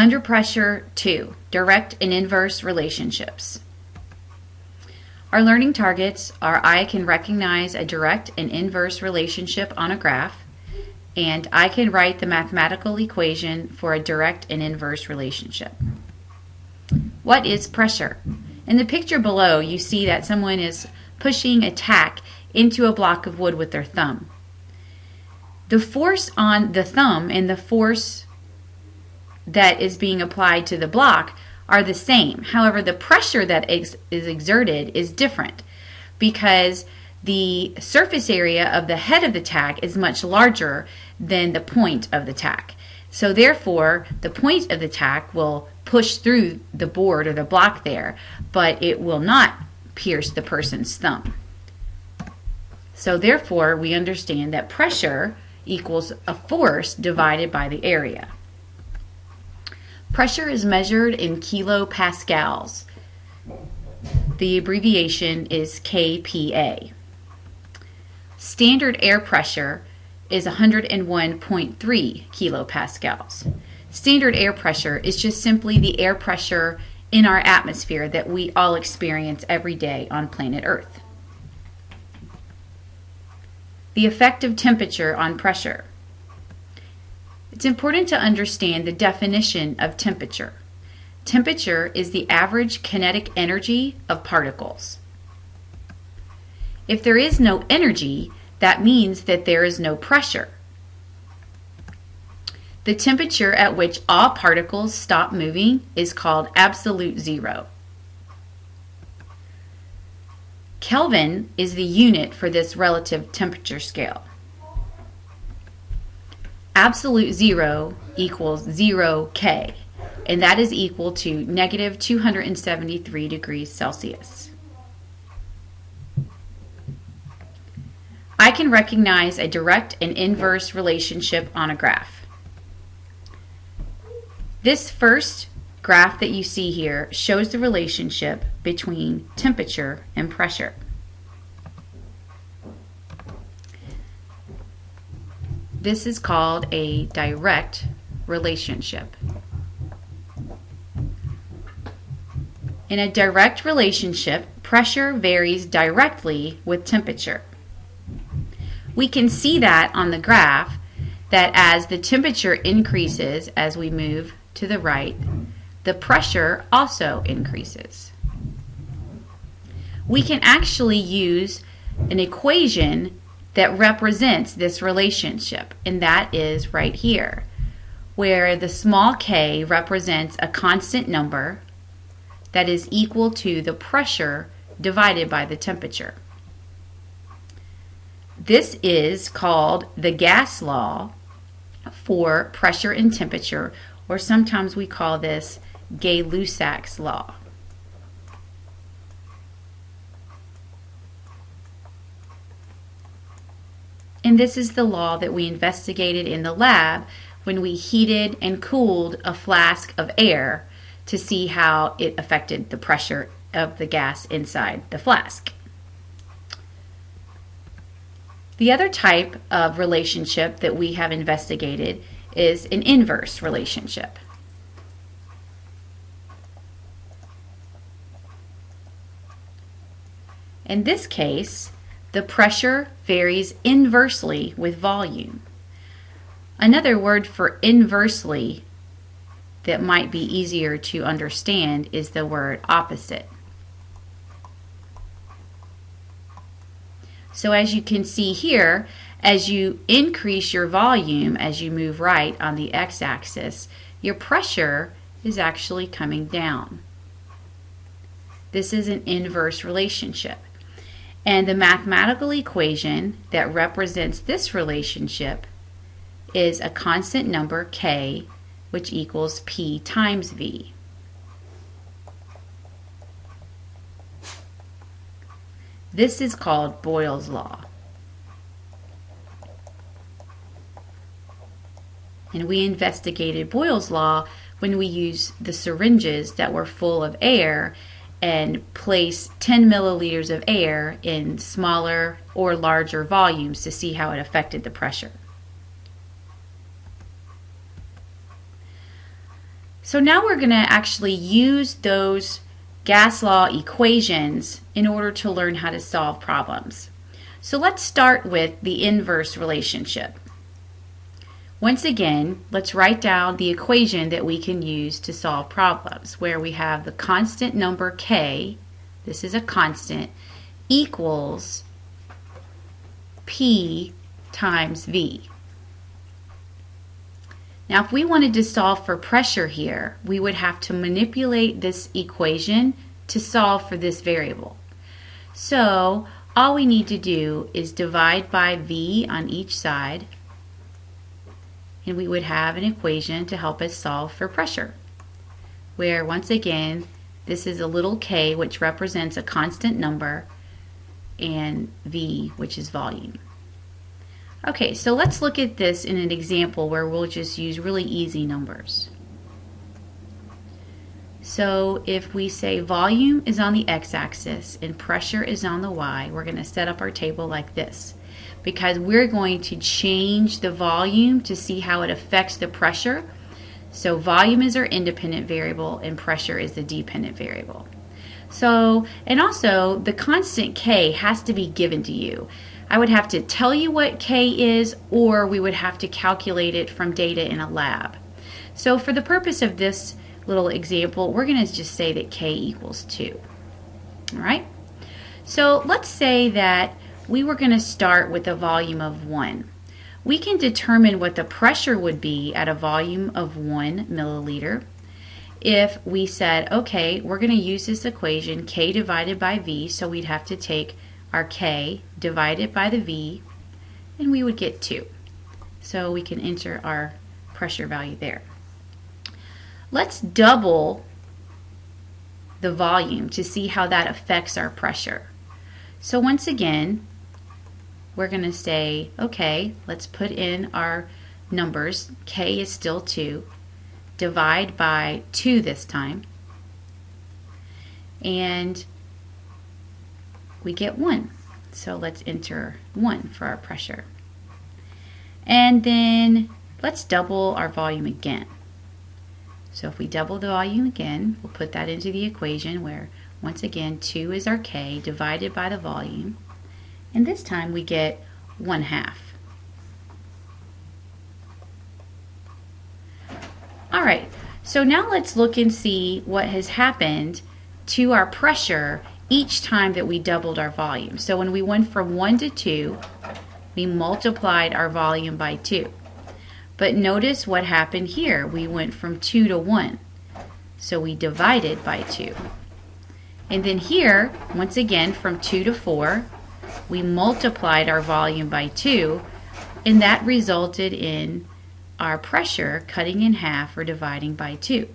Under pressure 2, direct and inverse relationships. Our learning targets are I can recognize a direct and inverse relationship on a graph, and I can write the mathematical equation for a direct and inverse relationship. What is pressure? In the picture below, you see that someone is pushing a tack into a block of wood with their thumb. The force on the thumb and the force that is being applied to the block are the same. However, the pressure that is exerted is different because the surface area of the head of the tack is much larger than the point of the tack. So therefore, the point of the tack will push through the board or the block there, but it will not pierce the person's thumb. So therefore, we understand that pressure equals a force divided by the area. Pressure is measured in kilopascals. The abbreviation is kPa. Standard air pressure is 101.3 kilopascals. Standard air pressure is just simply the air pressure in our atmosphere that we all experience every day on planet Earth. The effect of temperature on pressure. It's important to understand the definition of temperature. Temperature is the average kinetic energy of particles. If there is no energy, that means that there is no pressure. The temperature at which all particles stop moving is called absolute zero. Kelvin is the unit for this relative temperature scale. Absolute zero equals 0 K, and that is equal to negative 273 degrees Celsius. I can recognize a direct and inverse relationship on a graph. This first graph that you see here shows the relationship between temperature and pressure. This is called a direct relationship. In a direct relationship, pressure varies directly with temperature. We can see that on the graph that as the temperature increases as we move to the right, the pressure also increases. We can actually use an equation that represents this relationship, and that is right here, where the small k represents a constant number that is equal to the pressure divided by the temperature. This is called the gas law for pressure and temperature, or sometimes we call this Gay-Lussac's law. And this is the law that we investigated in the lab when we heated and cooled a flask of air to see how it affected the pressure of the gas inside the flask. The other type of relationship that we have investigated is an inverse relationship. In this case, the pressure varies inversely with volume. Another word for inversely that might be easier to understand is the word opposite. So as you can see here, as you increase your volume as you move right on the x-axis, your pressure is actually coming down. This is an inverse relationship. And the mathematical equation that represents this relationship is a constant number k, which equals P times V. This is called Boyle's law. And we investigated Boyle's law when we used the syringes that were full of air and place 10 milliliters of air in smaller or larger volumes to see how it affected the pressure. So now we're going to actually use those gas law equations in order to learn how to solve problems. So let's start with the inverse relationship. Once again, let's write down the equation that we can use to solve problems, where we have the constant number k, this is a constant, equals P times V. Now, if we wanted to solve for pressure here, we would have to manipulate this equation to solve for this variable. So, all we need to do is divide by V on each side, and we would have an equation to help us solve for pressure, where once again, this is a little k, which represents a constant number, and V, which is volume. Okay, so let's look at this in an example where we'll just use really easy numbers. So if we say volume is on the x-axis and pressure is on the y, we're going to set up our table like this, because we're going to change the volume to see how it affects the pressure. So volume is our independent variable and pressure is the dependent variable. So, and also the constant k has to be given to you. I would have to tell you what k is, or we would have to calculate it from data in a lab. So for the purpose of this little example, we're going to just say that k equals 2. All right? So let's say that we were going to start with a volume of 1. We can determine what the pressure would be at a volume of 1 milliliter if we said, okay, we're going to use this equation, k divided by v, so we'd have to take our k, divide it by the v, and we would get 2. So we can enter our pressure value there. Let's double the volume to see how that affects our pressure. So once again, we're going to say, okay, let's put in our numbers. K is still 2. Divide by 2 this time. And we get 1. So let's enter 1 for our pressure. And then let's double our volume again. So if we double the volume again, we'll put that into the equation where, once again, 2 is our K divided by the volume. And this time we get 1/2. All right, so now let's look and see what has happened to our pressure each time that we doubled our volume. So when we went from 1 to 2, we multiplied our volume by 2. But notice what happened here. We went from 2 to 1. So we divided by 2. And then here, once again, from 2 to 4, we multiplied our volume by 2, and that resulted in our pressure cutting in half or dividing by 2.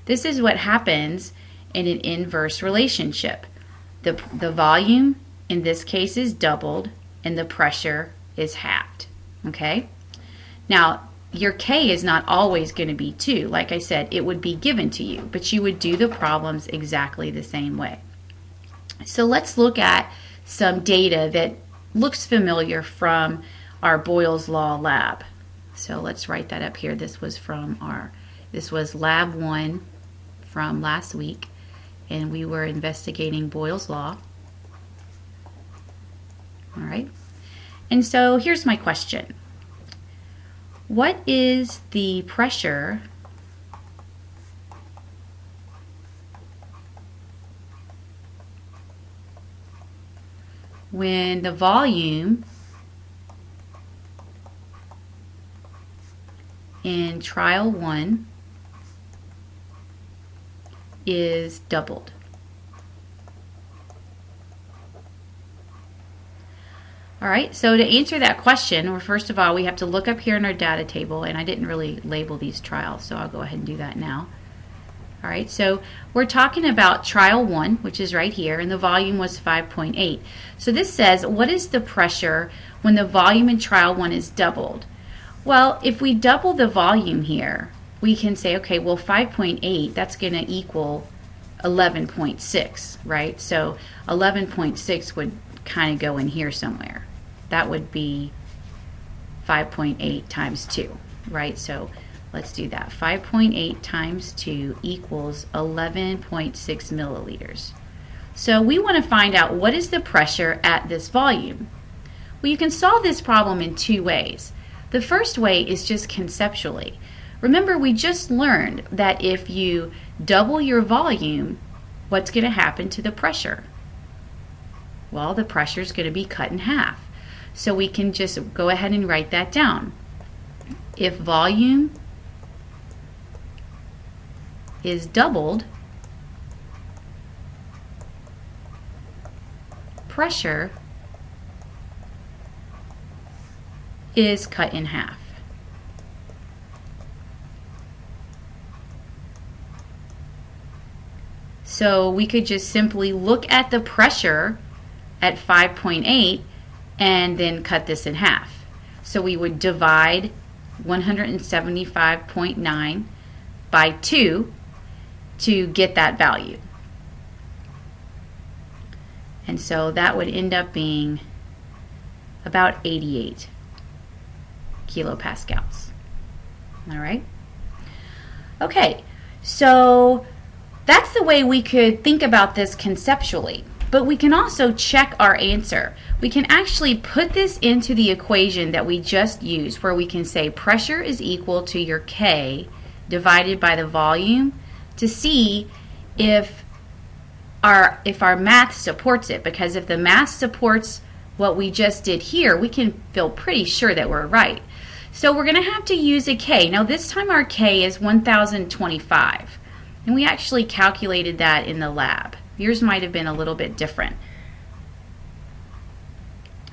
This is what happens in an inverse relationship. The volume in this case is doubled and the pressure is halved. Okay? Now, your K is not always going to be 2. Like I said, it would be given to you, but you would do the problems exactly the same way. So let's look at some data that looks familiar from our Boyle's Law lab. So let's write that up here. This was lab 1 from last week, and we were investigating Boyle's Law. All right. And so here's my question. What is the pressure when the volume in trial 1 is doubled? All right, so to answer that question, well, first of all, we have to look up here in our data table, and I didn't really label these trials, so I'll go ahead and do that now. All right, so we're talking about trial 1, which is right here, and the volume was 5.8. So this says, what is the pressure when the volume in trial 1 is doubled? Well, if we double the volume here, we can say, okay, well, 5.8, that's going to equal 11.6, right? So 11.6 would kind of go in here somewhere. That would be 5.8 times 2, right? So Let's do that. 5.8 times 2 equals 11.6 milliliters. So we want to find out what is the pressure at this volume. Well, you can solve this problem in two ways. The first way is just conceptually. Remember, we just learned that if you double your volume, what's going to happen to the pressure? Well, the pressure is going to be cut in half. So we can just go ahead and write that down. If volume is doubled, pressure is cut in half. So we could just simply look at the pressure at 5.8 and then cut this in half. So we would divide 175.9 by 2 to get that value. And so that would end up being about 88 kilopascals. All right? Okay, so that's the way we could think about this conceptually. But we can also check our answer. We can actually put this into the equation that we just used, where we can say pressure is equal to your K divided by the volume, to see if our math supports it. Because if the math supports what we just did here, we can feel pretty sure that we're right. So we're going to have to use a K. Now this time our K is 1025. And we actually calculated that in the lab. Yours might have been a little bit different.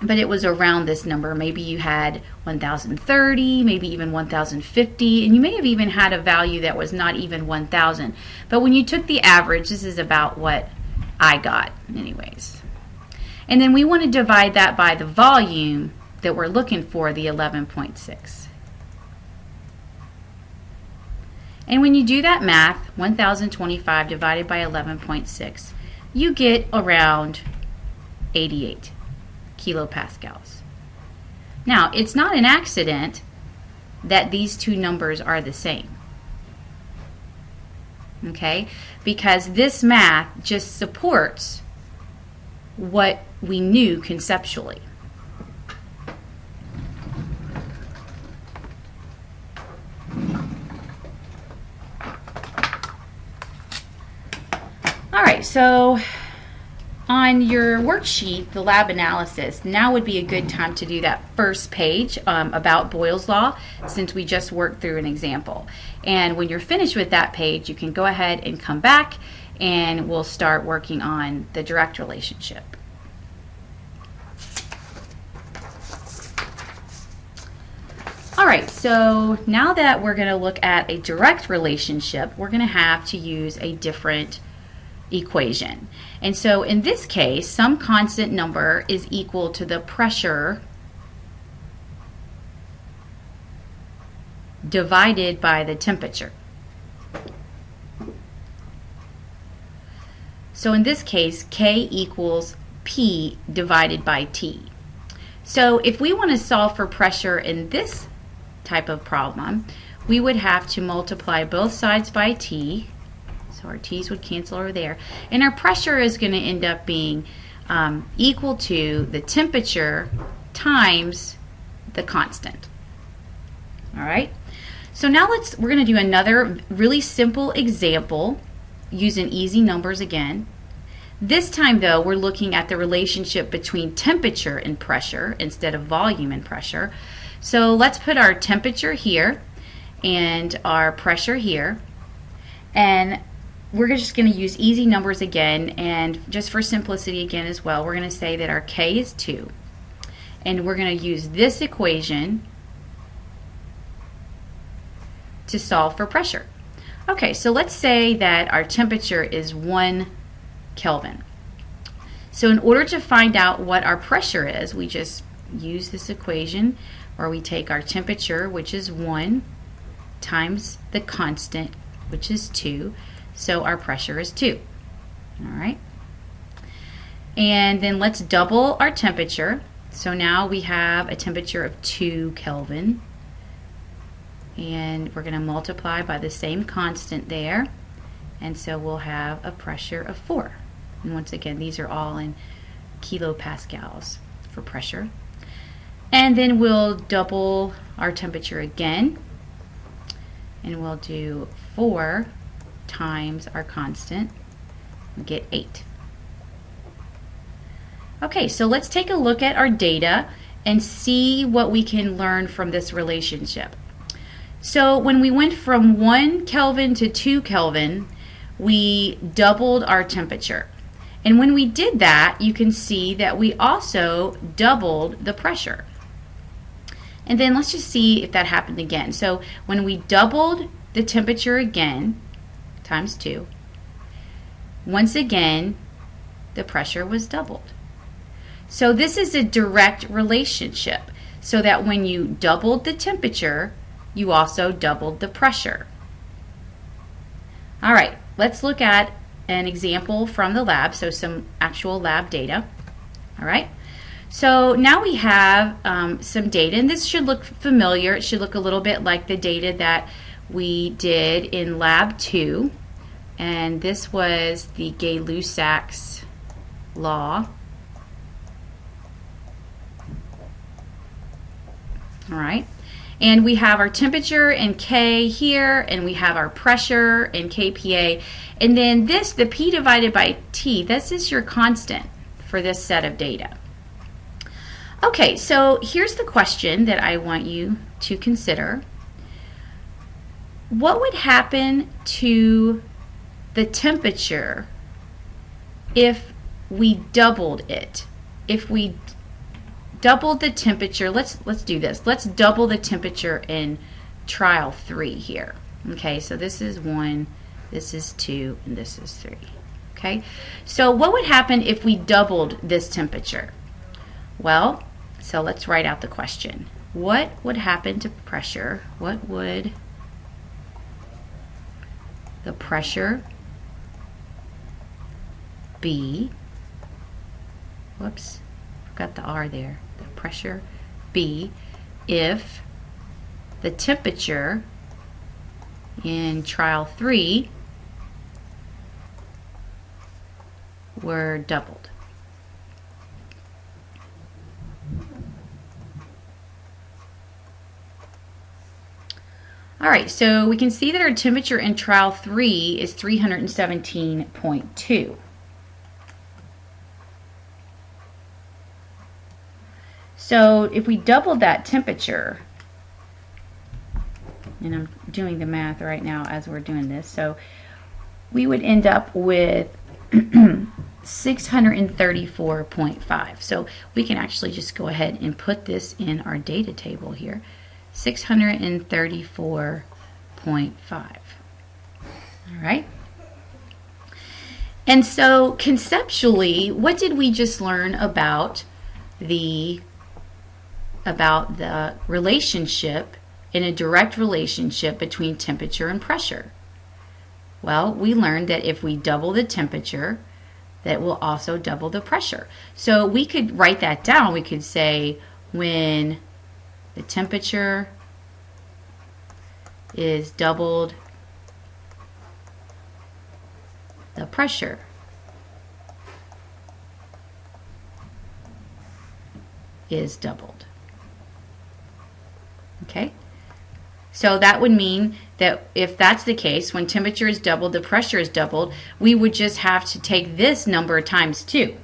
But it was around this number. Maybe you had 1030, maybe even 1050, and you may have even had a value that was not even 1000. But when you took the average, this is about what I got anyways. And then we want to divide that by the volume that we're looking for, the 11.6. And when you do that math, 1025 divided by 11.6, you get around 88 kilopascals. Now, it's not an accident that these two numbers are the same. Okay? Because this math just supports what we knew conceptually. All right, so on your worksheet, the lab analysis, now would be a good time to do that first page about Boyle's Law, since we just worked through an example. And when you're finished with that page, you can go ahead and come back and we'll start working on the direct relationship. All right, so now that we're going to look at a direct relationship, we're going to have to use a different equation. And so in this case, some constant number is equal to the pressure divided by the temperature. So in this case, K equals P divided by T. So if we want to solve for pressure in this type of problem, we would have to multiply both sides by T. So our T's would cancel over there. And our pressure is going to end up being equal to the temperature times the constant. All right. So now we're going to do another really simple example using easy numbers again. This time though, we're looking at the relationship between temperature and pressure instead of volume and pressure. So let's put our temperature here and our pressure here. And we're just going to use easy numbers again, and just for simplicity again as well, we're going to say that our K is 2. And we're going to use this equation to solve for pressure. Okay, so let's say that our temperature is 1 Kelvin. So in order to find out what our pressure is, we just use this equation where we take our temperature, which is 1, times the constant, which is 2. So our pressure is 2. All right. And then let's double our temperature. So now we have a temperature of 2 Kelvin. and we're going to multiply by the same constant there, and so we'll have a pressure of 4. And once again, these are all in kilopascals for pressure. And then we'll double our temperature again, and we'll do 4 times our constant and get 8. Okay, so let's take a look at our data and see what we can learn from this relationship. So when we went from 1 Kelvin to 2 Kelvin, we doubled our temperature. And when we did that, you can see that we also doubled the pressure. And then let's just see if that happened again. So when we doubled the temperature again, times 2, once again, the pressure was doubled. So this is a direct relationship, so that when you doubled the temperature, you also doubled the pressure. All right, let's look at an example from the lab, so some actual lab data. All right, so now we have some data, and this should look familiar. It should look a little bit like the data that we did in Lab 2, and this was the Gay-Lussac's law. All right. And we have our temperature in K here, and we have our pressure in kPa. And then this, the P divided by T, this is your constant for this set of data. Okay, so here's the question that I want you to consider. What would happen to the temperature if we doubled it? If we doubled the temperature, let's do this. Let's double the temperature in trial 3 here. Okay, so this is 1, this is 2, and this is 3. Okay, so what would happen if we doubled this temperature? Well, so let's write out the question. What would happen to pressure? What would the pressure be? Whoops, forgot the R there. The pressure be if the temperature in trial 3 were doubled. All right, so we can see that our temperature in trial 3 is 317.2. So if we doubled that temperature, and I'm doing the math right now as we're doing this, so we would end up with 634.5. So we can actually just go ahead and put this in our data table here. 634.5. All right. And so conceptually, what did we just learn about the relationship, in a direct relationship between temperature and pressure? Well, we learned that if we double the temperature, that will also double the pressure. So we could write that down. We could say when the temperature is doubled, the pressure is doubled. Okay? So that would mean that if that's the case, when temperature is doubled, the pressure is doubled, we would just have to take this number times 2.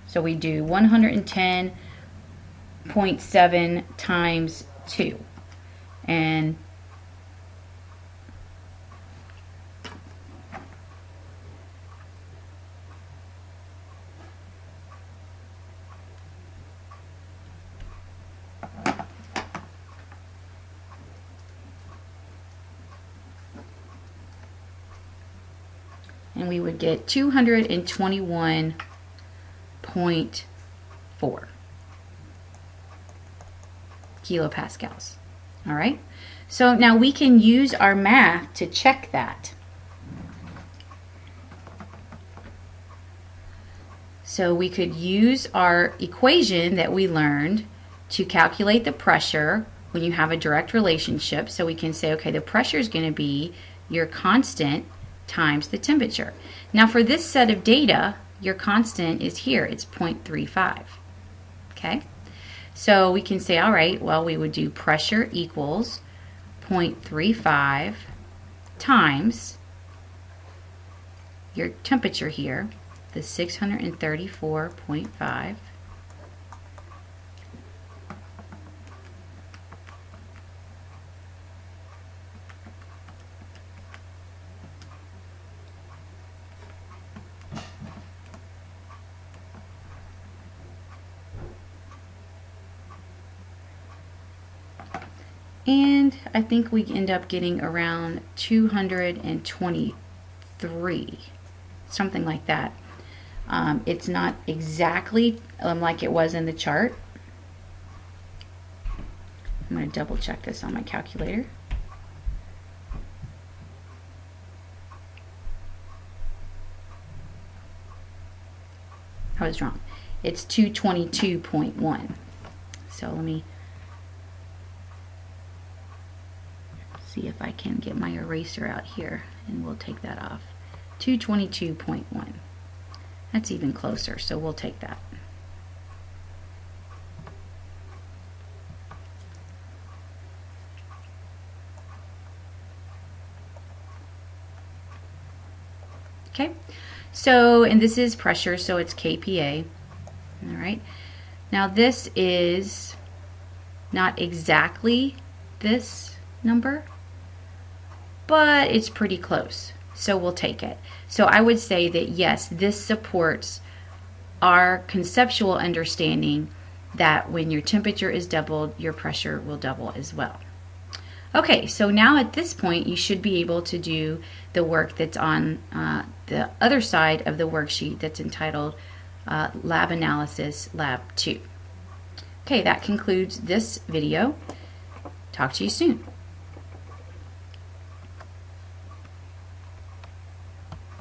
So we do 110.7 times 2. And we would get 221.4 kilopascals. All right, so now we can use our math to check that. So we could use our equation that we learned to calculate the pressure when you have a direct relationship. So we can say, okay, the pressure is going to be your constant times the temperature. Now for this set of data, your constant is here. It's 0.35. Okay? So we can say, all right, well, we would do pressure equals 0.35 times your temperature here, the 634.5. And I think we end up getting around 223, something like that. It's not exactly like it was in the chart. I'm going to double check this on my calculator. I was wrong. It's 222.1. So let me see if I can get my eraser out here, and we'll take that off. 222.1. That's even closer, so we'll take that. Okay, so, and this is pressure, so it's kPa. All right, now this is not exactly this number, but it's pretty close, so we'll take it. So I would say that yes, this supports our conceptual understanding that when your temperature is doubled, your pressure will double as well. Okay, so now at this point you should be able to do the work that's on the other side of the worksheet that's entitled Lab Analysis Lab 2. Okay, that concludes this video. Talk to you soon.